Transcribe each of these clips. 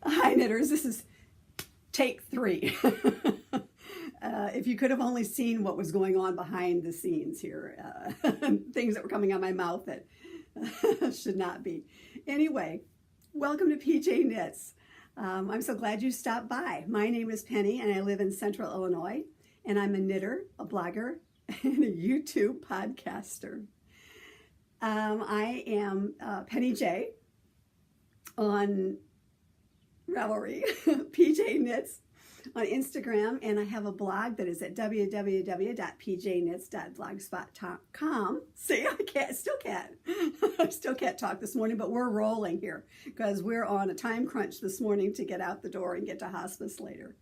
Hi knitters, this is take 3. If you could have only seen what was going on behind the scenes here, things that were coming out of my mouth that should not be. Anyway, welcome to PJ Knits. I'm so glad you stopped by. My name is Penny and I live in Central Illinois, and I'm a knitter, a blogger, and a YouTube podcaster. I am Penny J on Ravelry, PJ Knits on Instagram, and I have a blog that is at www.pjknits.blogspot.com. See, I still can't talk this morning, but we're rolling here because we're on a time crunch this morning to get out the door and get to hospice later.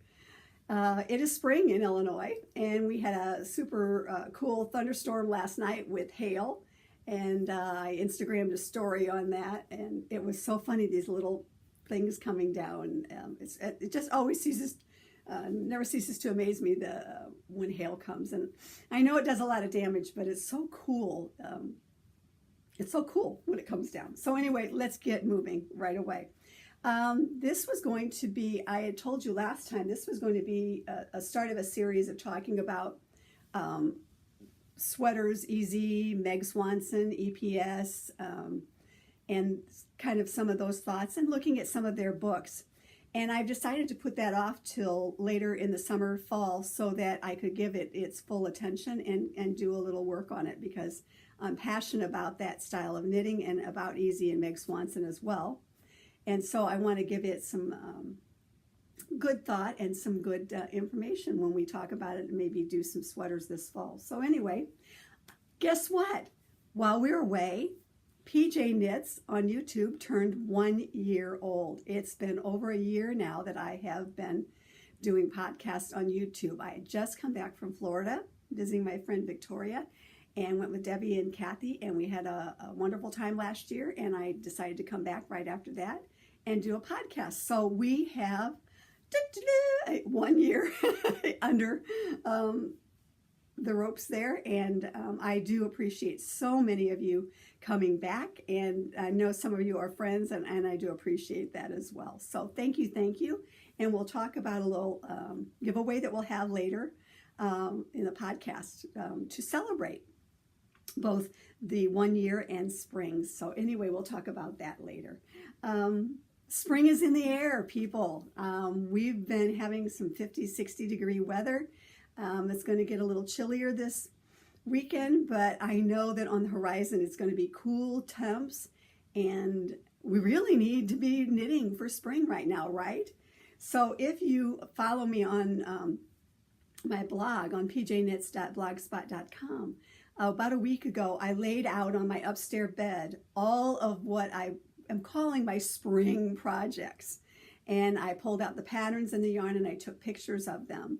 It is spring in Illinois, and we had a super cool thunderstorm last night with hail, and I Instagrammed a story on that, and it was so funny, these little things coming down. It just always never ceases to amaze me when hail comes. And I know it does a lot of damage, but it's so cool. It's so cool when it comes down. So anyway, let's get moving right away. This was going to be, I had told you last time, this was going to be a start of a series of talking about sweaters, Easy, Meg Swanson, EPS, and kind of some of those thoughts, and looking at some of their books. And I've decided to put that off till later in the summer, fall, so that I could give it its full attention and do a little work on it, because I'm passionate about that style of knitting and about Easy and Meg Swanson as well. And so I want to give it some good thought and some good information when we talk about it, and maybe do some sweaters this fall. So anyway, guess what? While we're away, PJ Knits on YouTube turned 1 year old. It's been over a year now that I have been doing podcasts on YouTube. I had just come back from Florida, visiting my friend Victoria, and went with Debbie and Kathy, and we had a wonderful time last year, and I decided to come back right after that and do a podcast. So we have 1 year under the ropes there, and I do appreciate so many of you coming back, and I know some of you are friends, and I do appreciate that as well. So thank you, and we'll talk about a little giveaway that we'll have later in the podcast to celebrate both the 1 year and spring. So anyway, we'll talk about that later. Spring is in the air, people. We've been having some 50, 60 degree weather. It's going to get a little chillier this weekend, but I know that on the horizon it's going to be cool temps, and we really need to be knitting for spring right now, right? So if you follow me on my blog on pjknits.blogspot.com, about a week ago I laid out on my upstairs bed all of what I am calling my spring projects, and I pulled out the patterns and the yarn and I took pictures of them.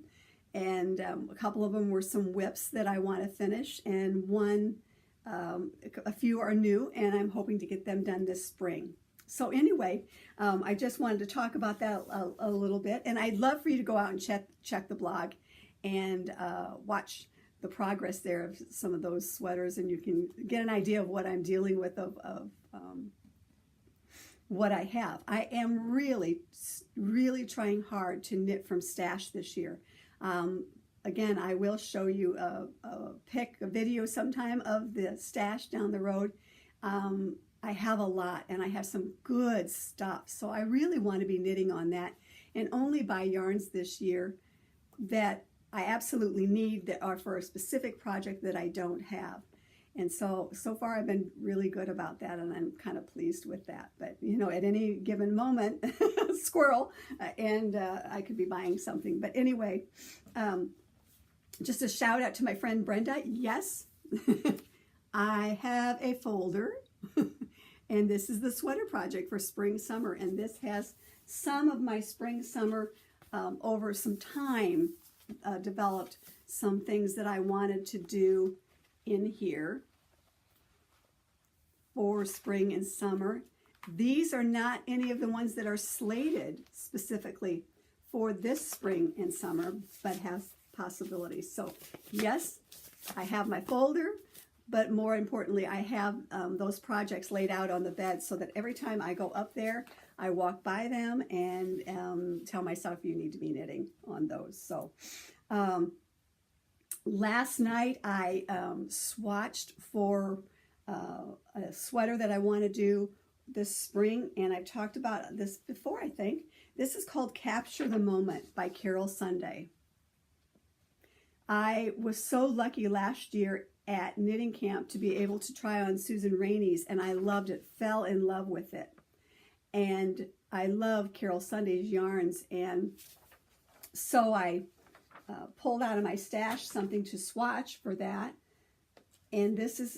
And a couple of them were some whips that I want to finish, and a few are new, and I'm hoping to get them done this spring. So anyway, I just wanted to talk about that a little bit, and I'd love for you to go out and check the blog and watch the progress there of some of those sweaters, and you can get an idea of what I'm dealing with of what I have. I am really trying hard to knit from stash this year. Again, I will show you a video sometime of the stash down the road. I have a lot, and I have some good stuff, so I really want to be knitting on that, and only buy yarns this year that I absolutely need, that are for a specific project that I don't have. And so far I've been really good about that, and I'm kind of pleased with that. But you know, at any given moment, squirrel, and I could be buying something. But anyway, just a shout out to my friend Brenda. Yes, I have a folder, and this is the sweater project for spring summer, and this has some of my spring summer over some time developed some things that I wanted to do in here for spring and summer. These are not any of the ones that are slated specifically for this spring and summer, but have possibilities. So yes, I have my folder, but more importantly, I have those projects laid out on the bed so that every time I go up there, I walk by them and tell myself you need to be knitting on those. So last night I swatched for a sweater that I want to do this spring, and I've talked about this before, I think. This is called Capture the Moment by Carol Sunday. I was so lucky last year at knitting camp to be able to try on Susan Rainey's, and I loved it, fell in love with it. And I love Carol Sunday's yarns, and so I pulled out of my stash something to swatch for that. And this is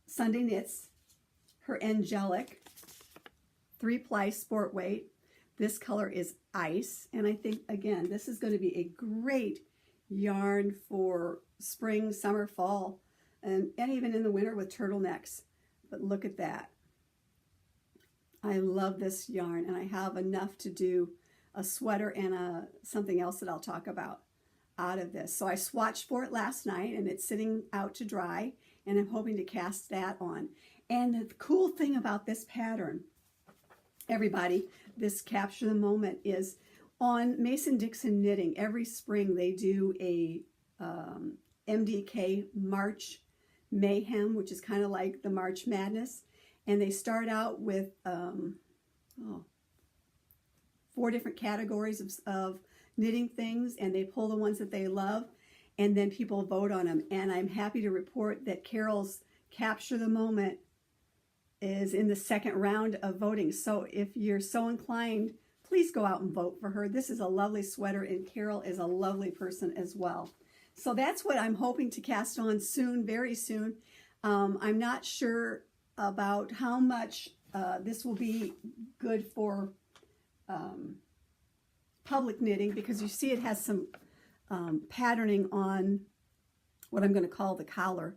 Sunday Knits, her Angelic 3-ply sport weight. This color is Ice, and I think, again, this is going to be a great yarn for spring, summer, fall, and even in the winter with turtlenecks. But look at that. I love this yarn, and I have enough to do a sweater and something else that I'll talk about out of this. So I swatched for it last night, and it's sitting out to dry, and I'm hoping to cast that on. And the cool thing about this pattern, everybody, this Capture the Moment, is on Mason-Dixon Knitting. Every spring they do a MDK March Mayhem, which is kind of like the March Madness. And they start out with 4 different categories of knitting things, and they pull the ones that they love, and then people vote on them. And I'm happy to report that Carol's Capture the Moment is in the second round of voting. So if you're so inclined, please go out and vote for her. This is a lovely sweater, and Carol is a lovely person as well. So that's what I'm hoping to cast on soon, very soon. I'm not sure about how much this will be good for public knitting, because you see it has some patterning on what I'm going to call the collar.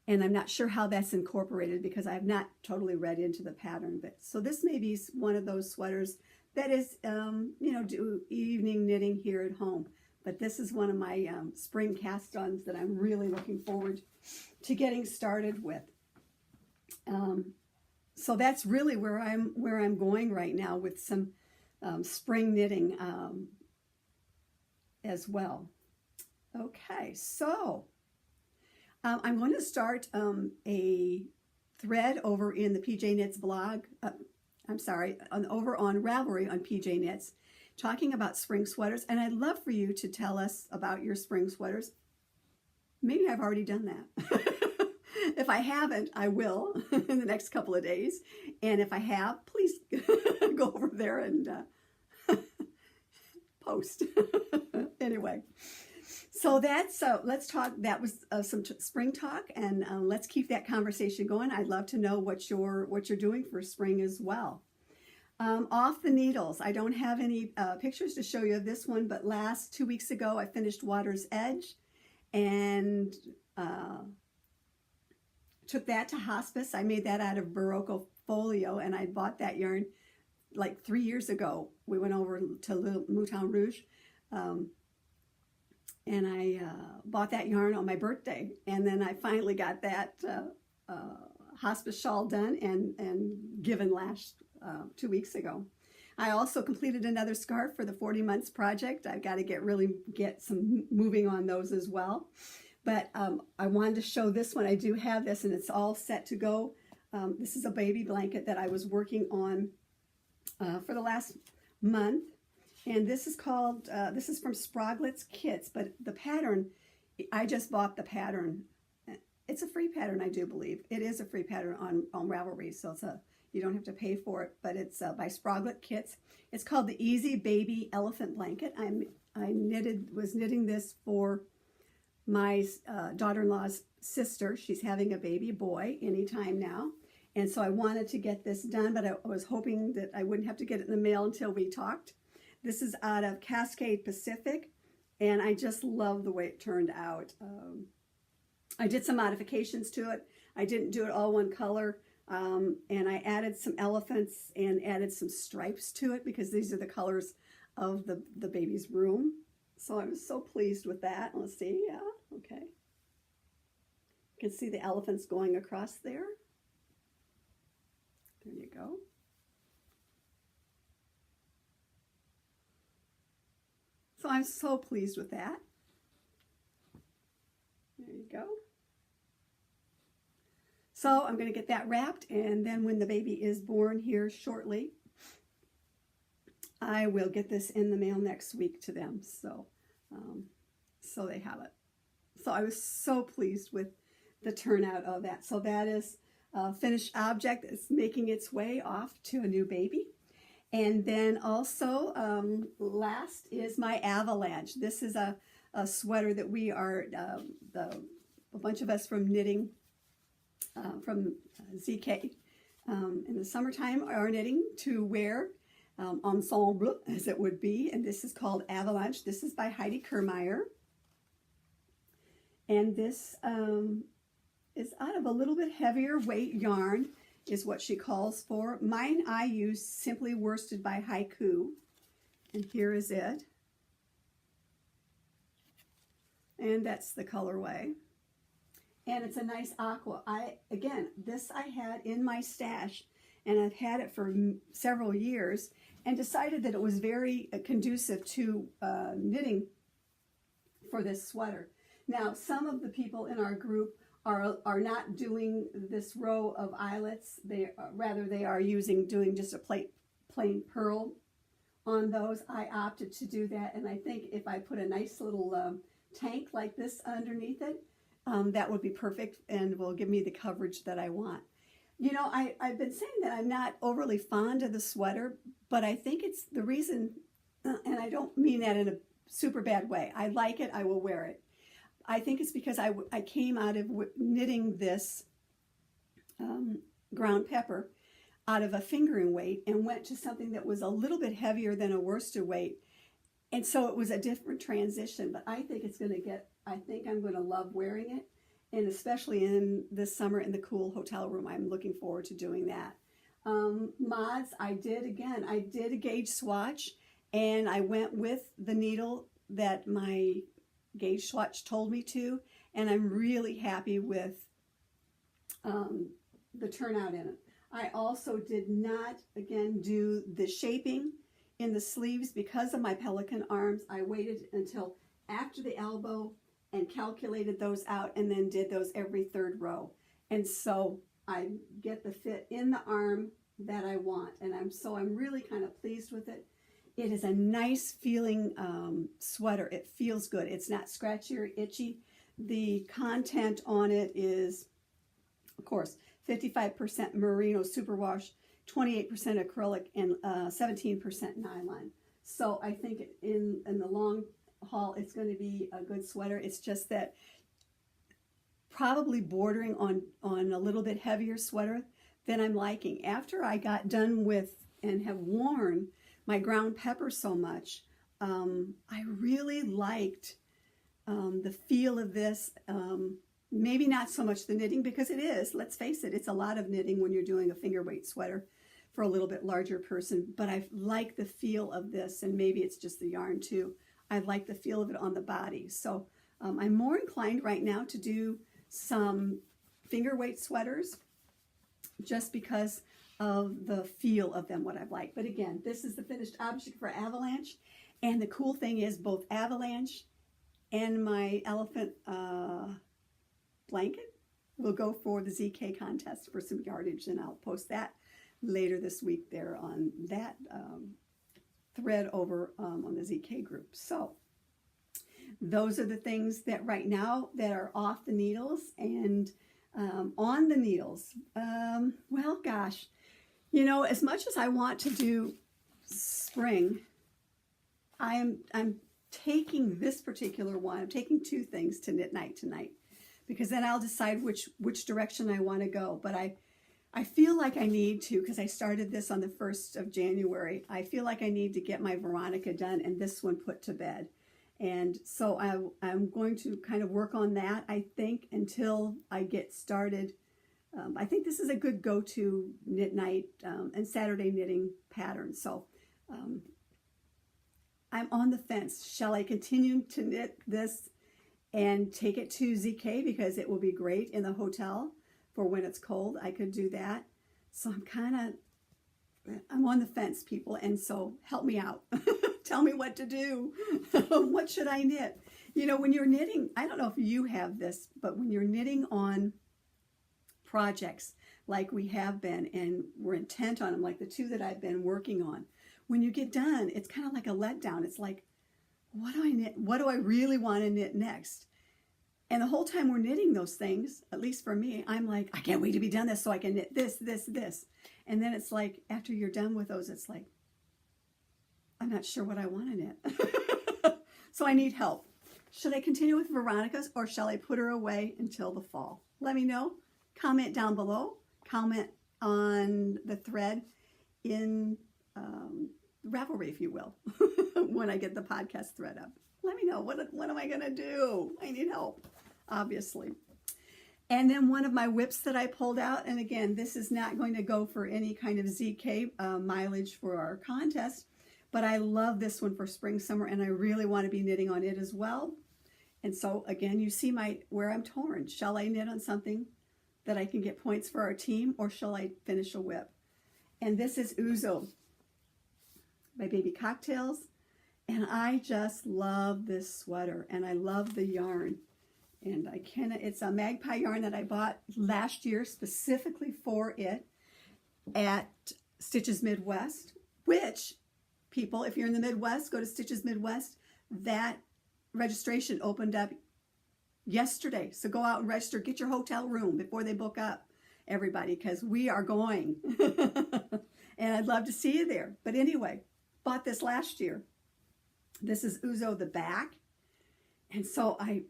And I'm not sure how that's incorporated because I have not totally read into the pattern. But so this may be one of those sweaters that is, do evening knitting here at home. But this is one of my spring cast-ons that I'm really looking forward to getting started with. So that's really where I'm going right now with some spring knitting as well. Okay, so I'm going to start a thread over in the PJ Knits blog. Over on Ravelry on PJ Knits, talking about spring sweaters. And I'd love for you to tell us about your spring sweaters. Maybe I've already done that. If I haven't, I will in the next couple of days. And if I have, please go over there and post. Anyway. So that's, let's talk, that was some spring talk, and let's keep that conversation going. I'd love to know what you're doing for spring as well. Off the needles, I don't have any pictures to show you of this one, but 2 weeks ago I finished Water's Edge and took that to hospice. I made that out of Barocco folio, and I bought that yarn like 3 years ago. We went over to Mouton Rouge. And I bought that yarn on my birthday, and then I finally got that hospice shawl done and given last 2 weeks ago. I also completed another scarf for the 40 months project. I've got to get some moving on those as well. But I wanted to show this one. I do have this, and it's all set to go. This is a baby blanket that I was working on for the last month. And this is called, this is from Sproglett's Kits, but the pattern, I just bought the pattern. It's a free pattern, I do believe. It is a free pattern on Ravelry, so you don't have to pay for it, but it's by Sproglett Kits. It's called the Easy Baby Elephant Blanket. I was knitting this for my daughter-in-law's sister. She's having a baby boy anytime now. And so I wanted to get this done, but I was hoping that I wouldn't have to get it in the mail until we talked. This is out of Cascade Pacific, and I just love the way it turned out. I did some modifications to it. I didn't do it all one color, and I added some elephants and added some stripes to it because these are the colors of the baby's room. So I was so pleased with that. Let's see, yeah, okay. You can see the elephants going across there. There you go. So I'm so pleased with that. There you go. So I'm going to get that wrapped, and then when the baby is born here shortly, I will get this in the mail next week to them. So, so they have it. So I was so pleased with the turnout of that. So that is a finished object that's making its way off to a new baby. And then also, last is my avalanche. This is a sweater that we are, a bunch of us from knitting, from ZK, in the summertime are knitting to wear ensemble, as it would be. And this is called Avalanche. This is by Heidi Kermeyer. And this is out of a little bit heavier weight yarn, is what she calls for. Mine I use Simply Worsted by Haiku, and here is it. And that's the colorway. And it's a nice aqua. Again, this I had in my stash, and I've had it for several years, and decided that it was very conducive to knitting for this sweater. Now, some of the people in our group are not doing this row of eyelets. Rather they are doing just a plain pearl on those. I opted to do that, and I think if I put a nice little tank like this underneath it, that would be perfect and will give me the coverage that I want. You know, I've been saying that I'm not overly fond of the sweater, but I think it's the reason, and I don't mean that in a super bad way. I like it, I will wear it. I think it's because I came out of knitting this ground pepper out of a fingering weight and went to something that was a little bit heavier than a worsted weight. And so it was a different transition, but I think I think I'm going to love wearing it. And especially in this summer in the cool hotel room, I'm looking forward to doing that. Mods, I did a gauge swatch, and I went with the needle that my gauge swatch told me to, and I'm really happy with the turnout in it. I also did not, again, do the shaping in the sleeves because of my pelican arms. I waited until after the elbow and calculated those out, and then did those every third row. And so I get the fit in the arm that I want, and I'm really kind of pleased with it. It is a nice feeling sweater. It feels good. It's not scratchy or itchy. The content on it is, of course, 55% merino superwash, 28% acrylic, and 17% nylon. So I think in the long haul, it's going to be a good sweater. It's just that probably bordering on a little bit heavier sweater than I'm liking. After I got done with and have worn my ground pepper so much, I really liked the feel of this. Maybe not so much the knitting, because it is, let's face it, it's a lot of knitting when you're doing a finger weight sweater for a little bit larger person, but I like the feel of this, and maybe it's just the yarn too. I like the feel of it on the body. So I'm more inclined right now to do some finger weight sweaters just because of the feel of them, what I like. But again, this is the finished object for Avalanche, and the cool thing is both Avalanche and my elephant blanket will go for the ZK contest for some yardage, and I'll post that later this week there on that thread over on the ZK group. So those are the things that right now that are off the needles. And on the needles, well, gosh, you know, as much as I want to do spring, I'm taking this particular one. I'm taking two things to knit night tonight, because then I'll decide which direction I want to go. But I feel like I need to, because I started this on the 1st of January. I feel like I need to get my Veronica done and this one put to bed. And so I'm going to kind of work on that, I think, until I get started. I think this is a good go-to knit night and Saturday knitting pattern. So I'm on the fence. Shall I continue to knit this and take it to ZK because it will be great in the hotel for when it's cold. I could do that. So I'm on the fence, people, and so help me out. Tell me what to do. What should I knit? You know, when you're knitting, I don't know if you have this, but when you're knitting on projects like we have been and we're intent on them, like the 2 that I've been working on, when you get done, it's kind of like a letdown. It's like, what do I knit? What do I really want to knit next? And the whole time we're knitting those things, at least for me, I'm like, I can't wait to be done this so I can knit this, this, this. And then it's like, after you're done with those, it's like, I'm not sure what I want to knit. So I need help. Should I continue with Veronica's or shall I put her away until the fall? Let me know. Comment down below. Comment on the thread in Ravelry, if you will, when I get the podcast thread up. Let me know. What am I going to do? I need help, obviously. And then one of my whips that I pulled out, and again, this is not going to go for any kind of ZK mileage for our contest, but I love this one for spring, summer, and I really want to be knitting on it as well. And so again, you see where I'm torn. Shall I knit on something that I can get points for our team, or shall I finish a whip? And this is Uzo by Baby Cocktails. And I just love this sweater, and I love the yarn. And it's a magpie yarn that I bought last year specifically for it at Stitches Midwest, which, people, if you're in the Midwest, go to Stitches Midwest. That registration opened up yesterday. So go out and register. Get your hotel room before they book up, everybody, because we are going. And I'd love to see you there. But anyway, bought this last year. This is Uzo the back. And so I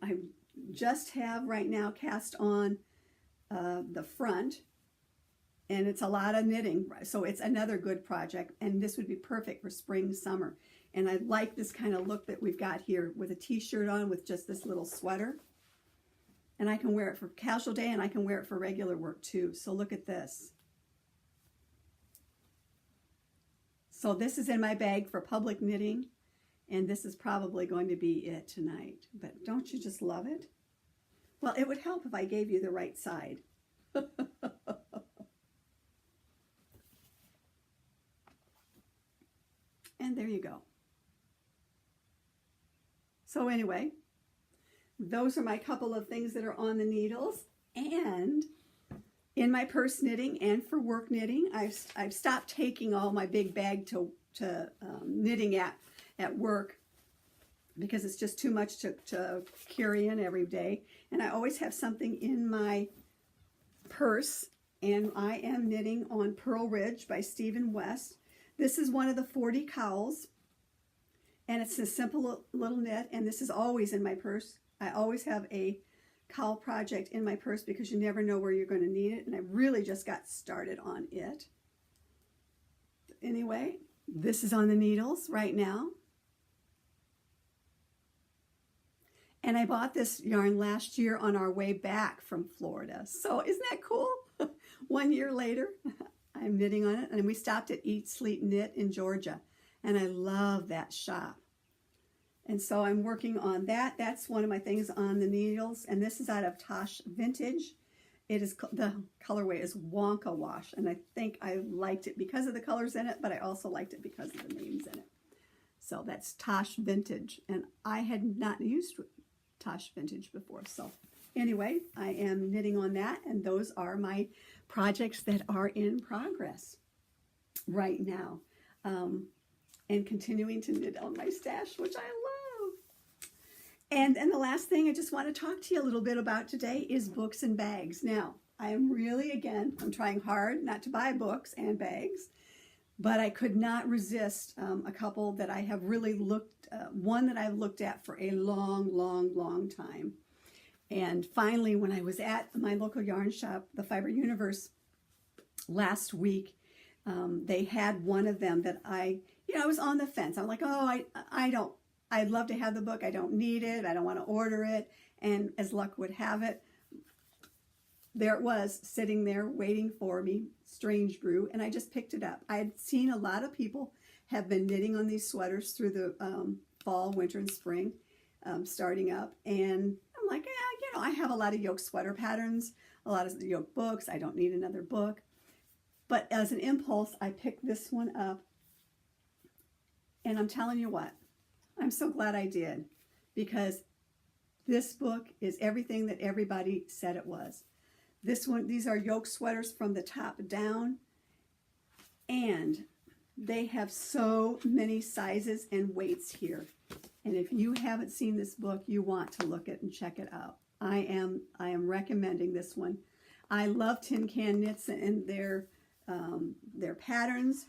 just have right now cast on the front. And it's a lot of knitting. So it's another good project. And this would be perfect for spring, summer. And I like this kind of look that we've got here with a t-shirt on with just this little sweater. And I can wear it for casual day and I can wear it for regular work too. So look at this. So this is in my bag for public knitting. And this is probably going to be it tonight. But don't you just love it? Well, it would help if I gave you the right side. And there you go. So anyway, those are my couple of things that are on the needles. And in my purse knitting and for work knitting, I've stopped taking all my big bag to knitting at work because it's just too much to carry in every day. And I always have something in my purse, and I am knitting on Pearl Ridge by Stephen West. This is one of the 40 cowls, and it's a simple little knit, and this is always in my purse. I always have a cowl project in my purse because you never know where you're going to need it, and I really just got started on it. Anyway, this is on the needles right now. And I bought this yarn last year on our way back from Florida. So isn't that cool? 1 year later, I'm knitting on it. And we stopped at Eat, Sleep, Knit in Georgia. And I love that shop. And so I'm working on that. That's one of my things on the needles. And this is out of Tosh Vintage. The colorway is Wonka Wash. And I think I liked it because of the colors in it, but I also liked it because of the names in it. So that's Tosh Vintage. And I had not used Tosh Vintage before. So anyway, I am knitting on that. And those are my projects that are in progress right now. And continuing to knit on my stash, which I love. And the last thing I just want to talk to you a little bit about today is books and bags. Now, I am really, again, I'm trying hard not to buy books and bags, but I could not resist a couple that I have really one that I've looked at for a long time. And finally, when I was at my local yarn shop, the Fiber Universe, last week, they had one of them that I was on the fence. I'm like, oh, I'd love to have the book. I don't need it. I don't want to order it. And as luck would have it, there it was sitting there waiting for me, Strange Brew, and I just picked it up. I had seen a lot of people have been knitting on these sweaters through the fall, winter, and spring, starting up. And I'm like, yeah, I have a lot of yoke sweater patterns, a lot of yoke books. I don't need another book. But as an impulse, I picked this one up. And I'm telling you what, I'm so glad I did, because this book is everything that everybody said it was. These are yoke sweaters from the top down, and they have so many sizes and weights here. And if you haven't seen this book, you want to look at and check it out. I am recommending this one. I love Tin Can Knits and their patterns,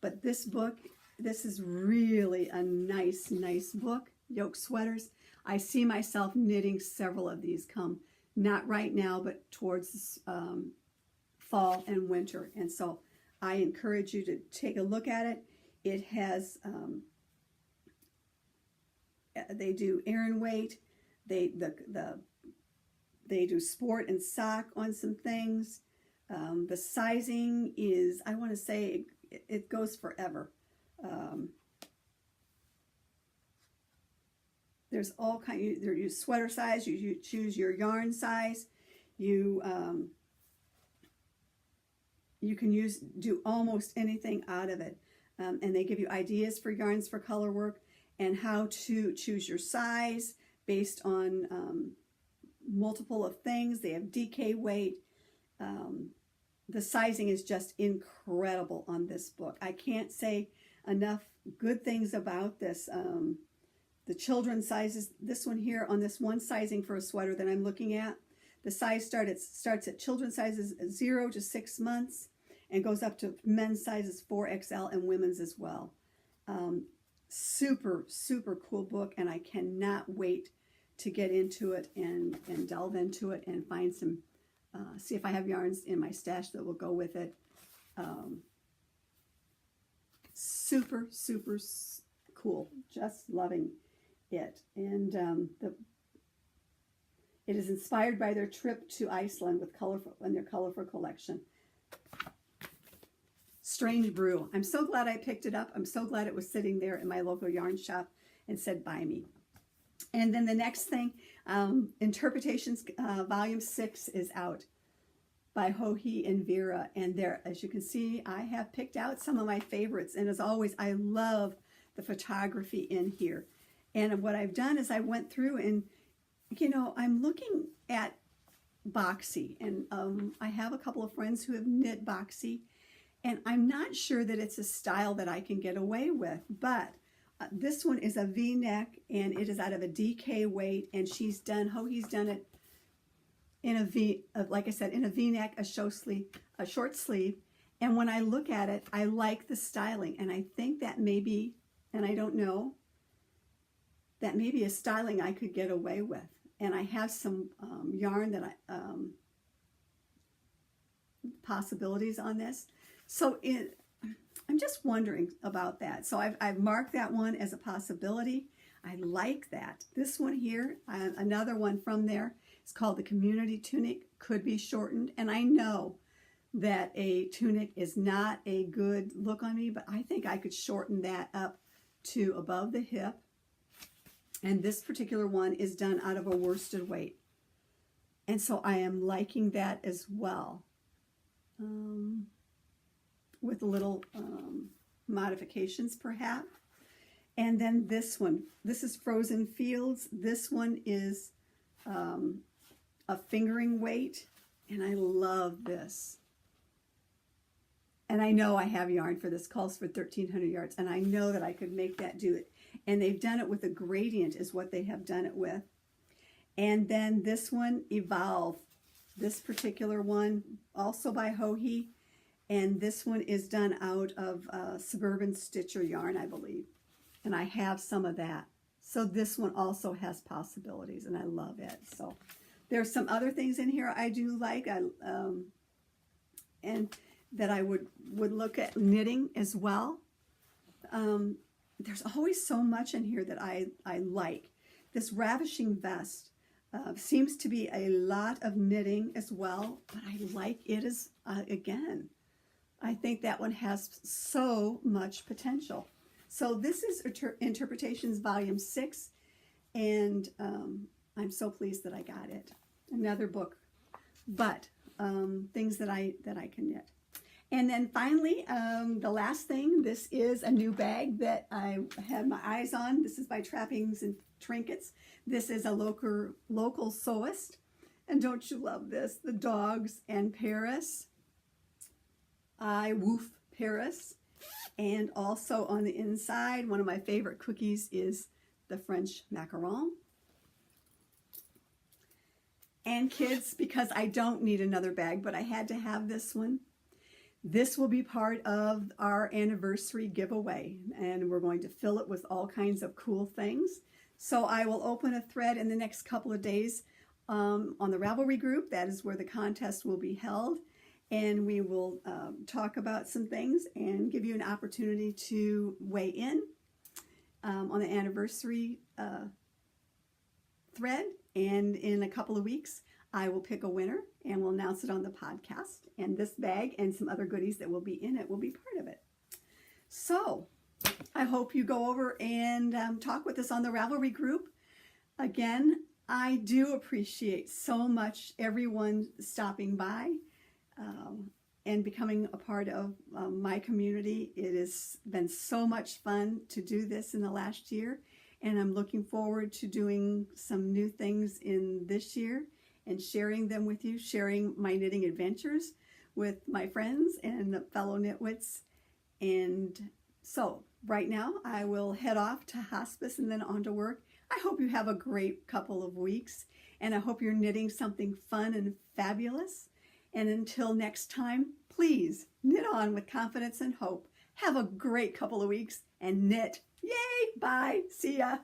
but this book, this is really a nice book. Yoke sweaters. I see myself knitting several of these come, not right now, but towards fall and winter. And so I encourage you to take a look at it. It has, they do Aran weight. They do sport and sock on some things. The sizing is, I want to say, it goes forever. There's all kinds. You sweater size. You choose your yarn size. You can do almost anything out of it, and they give you ideas for yarns for color work and how to choose your size based on multiple of things. They have DK weight. The sizing is just incredible on this book. I can't say enough good things about this. The children's sizes, this one here on this one sizing for a sweater that I'm looking at, the size starts at children's sizes 0 to 6 months and goes up to men's sizes 4XL and women's as well. Super cool book, and I cannot wait to get into it and delve into it and find some, see if I have yarns in my stash that will go with it. Super cool. Just loving it. And it is inspired by their trip to Iceland with colorful and their colorful collection. Strange Brew. I'm so glad I picked it up. I'm so glad it was sitting there in my local yarn shop and said buy me. And then the next thing, Interpretations Volume 6 is out by Hohi and Vera. And there, as you can see, I have picked out some of my favorites. And as always, I love the photography in here. And what I've done is I went through and, I'm looking at boxy. And I have a couple of friends who have knit boxy. And I'm not sure that it's a style that I can get away with. But this one is a V-neck, and it is out of a DK weight. And Hohi's done it in a V, like I said, in a V-neck, a short sleeve. And when I look at it, I like the styling. And I think that maybe, and I don't know, that may be a styling I could get away with. And I have some yarn that possibilities on this. So I'm just wondering about that. So I've marked that one as a possibility. I like that. This one here, another one from there, it's called the Community Tunic, could be shortened. And I know that a tunic is not a good look on me, but I think I could shorten that up to above the hip. And this particular one is done out of a worsted weight. And so I am liking that as well. With little modifications perhaps. And then this one, this is Frozen Fields. This one is a fingering weight, and I love this. And I know I have yarn for this, calls for 1,300 yards, and I know that I could make that do it. And they've done it with a gradient is what they have done it with. And then this one, Evolve. This particular one, also by Hohi. And this one is done out of Suburban Stitcher yarn, I believe. And I have some of that. So this one also has possibilities, and I love it. So there's some other things in here I do like, and that I would look at knitting as well. There's always so much in here that I like. This Ravishing Vest seems to be a lot of knitting as well, but I like it as, again, I think that one has so much potential. So this is Interpretations Volume 6, and I'm so pleased that I got it. Another book, but things that I can knit. And then finally, the last thing, this is a new bag that I had my eyes on. This is by Trappings and Trinkets. This is a local sewist. And don't you love this? The dogs and Paris. I woof Paris. And also on the inside, one of my favorite cookies is the French macaron. And kids, because I don't need another bag, but I had to have this one. This will be part of our anniversary giveaway, and we're going to fill it with all kinds of cool things. So I will open a thread in the next couple of days on the Ravelry group. That is where the contest will be held, and we will talk about some things and give you an opportunity to weigh in on the anniversary thread. And in a couple of weeks, I will pick a winner and we'll announce it on the podcast. And this bag and some other goodies that will be in it will be part of it. So I hope you go over and talk with us on the Ravelry group. Again, I do appreciate so much everyone stopping by and becoming a part of my community. It has been so much fun to do this in the last year. And I'm looking forward to doing some new things in this year and sharing them with you, sharing my knitting adventures with my friends and fellow knitwits. And so right now I will head off to hospice and then on to work. I hope you have a great couple of weeks, and I hope you're knitting something fun and fabulous. And until next time, please knit on with confidence and hope. Have a great couple of weeks and knit. Yay! Bye. See ya.